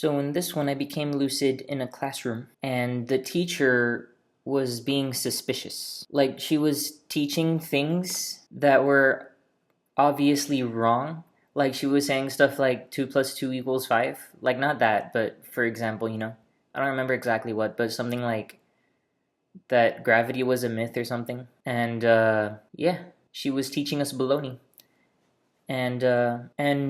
So in this one, I became lucid in a classroom, and the teacher was being suspicious. Like, she was teaching things that were obviously wrong. Like, she was saying stuff like 2 plus 2 equals 5. Like, not that, but for example, I don't remember exactly what, but something like that gravity was a myth or something. And yeah, she was teaching us baloney. And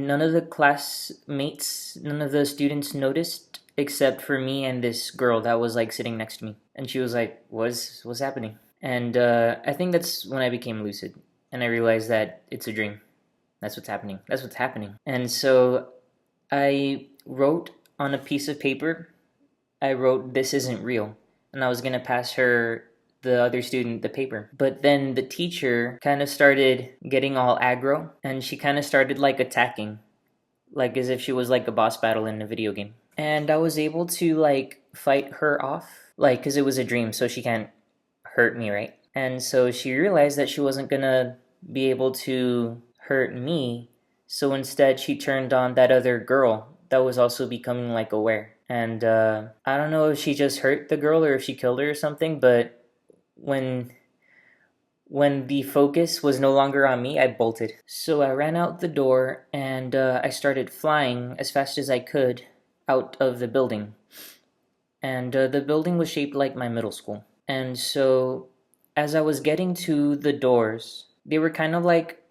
none of the classmates, none of the students noticed except for me and this girl that was like sitting next to me, and she was like, what's happening? And I think that's when I became lucid, and I realized that it's a dream. That's what's happening. And so I wrote on a piece of paper, I wrote, "This isn't real," and I was gonna pass her, the other student, the paper. But then the teacher kind of started getting all aggro, and she kind of started like attacking, like as if she was like a boss battle in a video game. And I was able to like fight her off, like, because it was a dream, so she can't hurt me, right? And so she realized that she wasn't gonna be able to hurt me, so instead she turned on that other girl that was also becoming like aware. And I don't know if she just hurt the girl or if she killed her or something, but when the focus was no longer on me, I bolted. So I ran out the door, and I started flying as fast as I could out of the building. And the building was shaped like my middle school. And so as I was getting to the doors, they were kind of like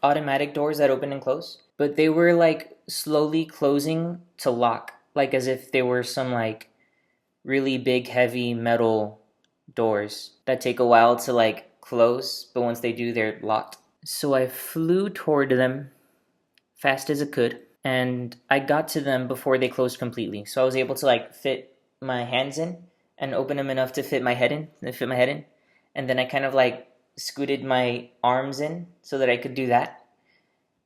automatic doors that open and close, but they were like slowly closing to lock, like as if they were some like really big heavy metal doors that take a while to like close, but once they do, they're locked. So I flew toward them fast as I could, and I got to them before they closed completely. So I was able to like fit my hands in and open them enough to fit my head in, and then I kind of like scooted my arms in so that I could do that,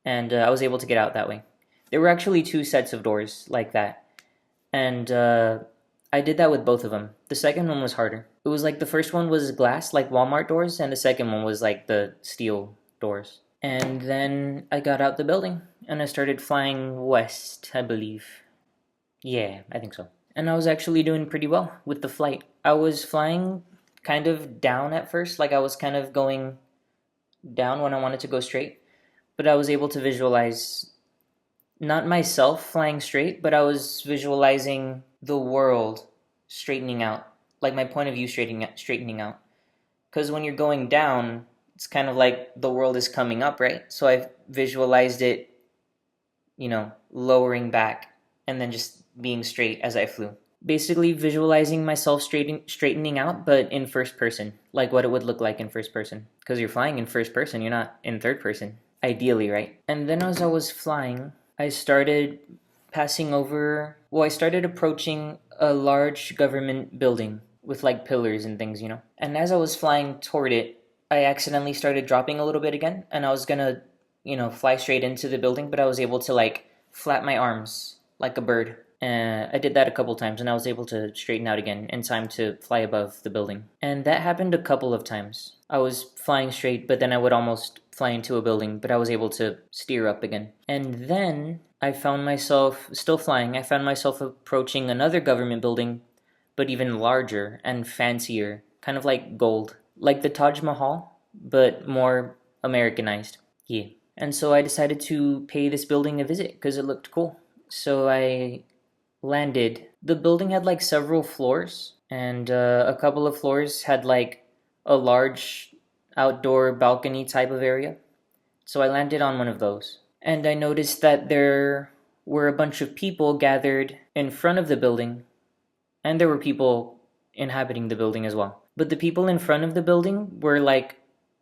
and I was able to get out that way. There were actually two sets of doors like that, and I did that with both of them. The second one was harder. It was like the first one was glass, like Walmart doors, and the second one was like the steel doors. And then I got out the building, and I started flying west, I believe. Yeah, I think so. And I was actually doing pretty well with the flight. I was flying kind of down at first, like I was kind of going down when I wanted to go straight, but I was able to visualize not myself flying straight, but I was visualizing the world straightening out, like my point of view straightening out. Because when you're going down, it's kind of like the world is coming up, right? So I visualized it, lowering back and then just being straight as I flew. Basically, visualizing myself straightening out, but in first person, like what it would look like in first person. Because you're flying in first person, you're not in third person, ideally, right? And then as I was flying, I started I started approaching a large government building with like pillars and things, And as I was flying toward it, I accidentally started dropping a little bit again, and I was gonna, fly straight into the building, but I was able to like flap my arms like a bird. I did that a couple times, and I was able to straighten out again in time to fly above the building. And that happened a couple of times. I was flying straight, but then I would almost fly into a building, but I was able to steer up again. And then I found myself still flying. I found myself approaching another government building, but even larger and fancier, kind of like gold, like the Taj Mahal, but more Americanized. Yeah. And so I decided to pay this building a visit because it looked cool. So I landed. The building had like several floors, and a couple of floors had like a large outdoor balcony type of area. So I landed on one of those. And I noticed that there were a bunch of people gathered in front of the building, and there were people inhabiting the building as well. But the people in front of the building were like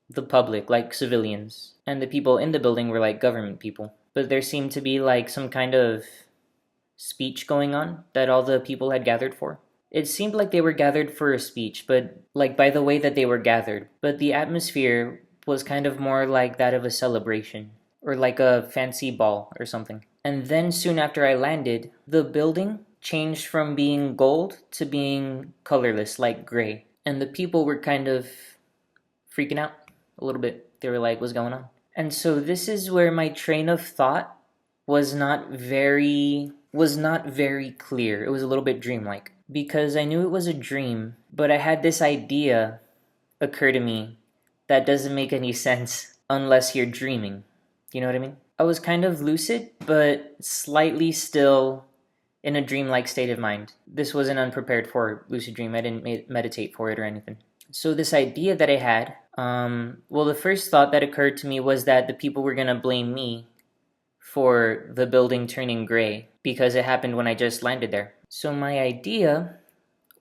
the public, like civilians, and the people in the building were like government people. But there seemed to be like some kind of speech going on that all the people had gathered for. It seemed like they were gathered for a speech, but like by the way that they were gathered. But the atmosphere was kind of more like that of a celebration, or like a fancy ball or something. And then soon after I landed, the building changed from being gold to being colorless, like gray. And the people were kind of freaking out a little bit. They were like, what's going on? And so this is where my train of thought was not very was not very clear. It was a little bit dreamlike because I knew it was a dream, but I had this idea occur to me that doesn't make any sense unless you're dreaming. You know what I mean? I was kind of lucid, but slightly still in a dreamlike state of mind. This wasn't unprepared for lucid dream. I didn't meditate for it or anything. So this idea that I had, well, the first thought that occurred to me was that the people were gonna blame me for the building turning gray because it happened when I just landed there. So my idea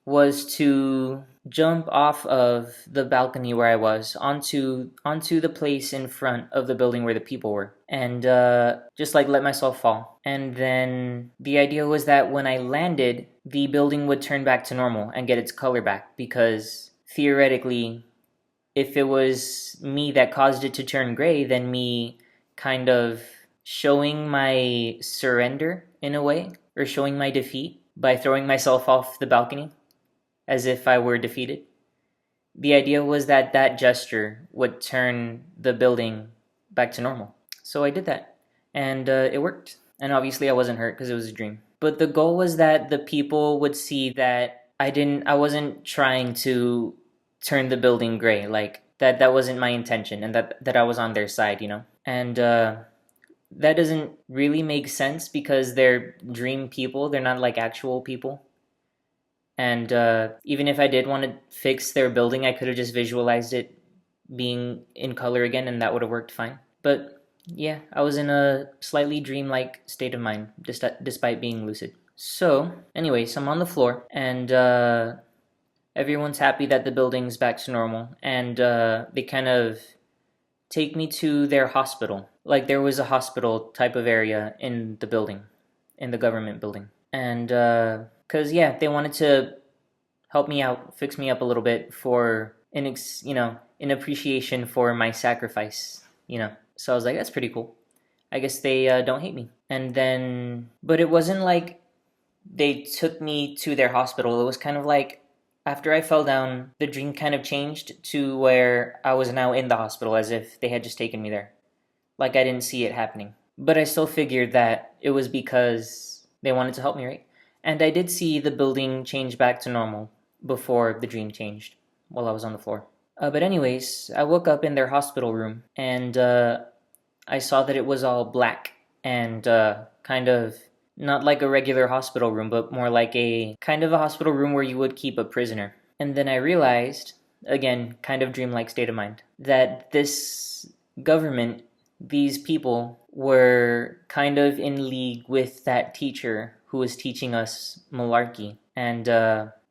was to jump off of the balcony where I was onto the place in front of the building where the people were, and just like let myself fall. And then the idea was that when I landed, the building would turn back to normal and get its color back, because theoretically, if it was me that caused it to turn gray, then me kind of showing my surrender in a way, or showing my defeat by throwing myself off the balcony as if I were defeated. The idea was that that gesture would turn the building back to normal. So I did that, and it worked. And obviously I wasn't hurt because it was a dream. But the goal was that the people would see that I wasn't trying to turn the building gray, like that wasn't my intention, and that I was on their side, you know? And that doesn't really make sense because they're dream people, they're not like actual people. And even if I did want to fix their building, I could have just visualized it being in color again, and that would have worked fine. But yeah, I was in a slightly dreamlike state of mind, despite being lucid. So, anyways, I'm on the floor, and everyone's happy that the building's back to normal, and they kind of take me to their hospital. Like, there was a hospital type of area in the building, in the government building. And because yeah, they wanted to help me out, fix me up a little bit for in appreciation for my sacrifice, So I was like, that's pretty cool. I guess they don't hate me. And then, but it wasn't like they took me to their hospital. It was kind of like after I fell down, the dream kind of changed to where I was now in the hospital, as if they had just taken me there. Like I didn't see it happening. But I still figured that it was because they wanted to help me, right? And I did see the building change back to normal before the dream changed while I was on the floor. But anyways, I woke up in their hospital room, and I saw that it was all black and kind of not like a regular hospital room, but more like a kind of a hospital room where you would keep a prisoner. And then I realized, again, kind of dreamlike state of mind, that this government, these people, were kind of in league with that teacher who was teaching us malarkey. And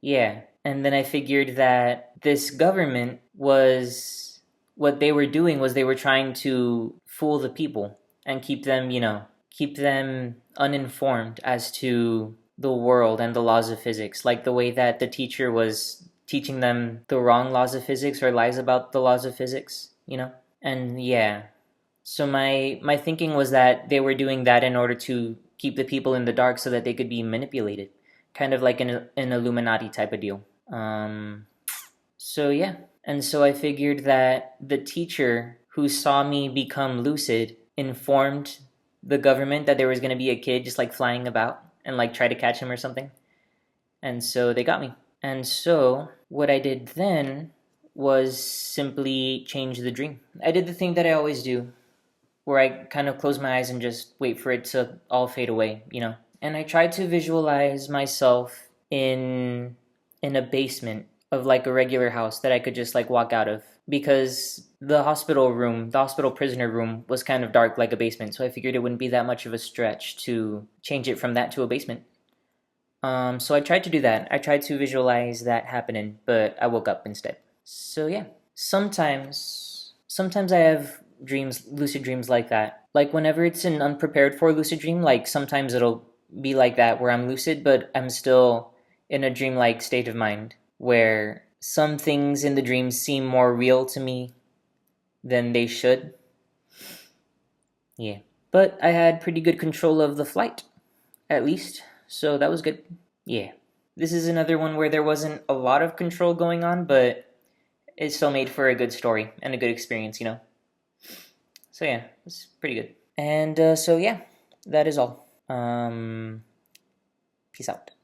yeah, and then I figured that this government was, what they were doing was they were trying to fool the people and keep them uninformed as to the world and the laws of physics, like the way that the teacher was teaching them the wrong laws of physics or lies about the laws of physics. And yeah, so my thinking was that they were doing that in order to keep the people in the dark so that they could be manipulated, kind of like an Illuminati type of deal. So yeah, and so I figured that the teacher who saw me become lucid informed the government that there was going to be a kid just like flying about and like try to catch him or something. And so they got me. And so what I did then was simply change the dream. I did the thing that I always do, where I kind of close my eyes and just wait for it to all fade away. And I tried to visualize myself in a basement of like a regular house that I could just like walk out of, because the hospital prisoner room was kind of dark like a basement, so I figured it wouldn't be that much of a stretch to change it from that to a basement. So I tried to do that. I tried to visualize that happening, but I woke up instead. So yeah, sometimes I have lucid dreams like that. Like whenever it's an unprepared for lucid dream, like sometimes it'll be like that where I'm lucid, but I'm still in a dreamlike state of mind where some things in the dream seem more real to me than they should. Yeah. But I had pretty good control of the flight, at least, so that was good. Yeah. This is another one where there wasn't a lot of control going on, but it still made for a good story and a good experience. So yeah, it's pretty good. And so yeah, that is all. Peace out.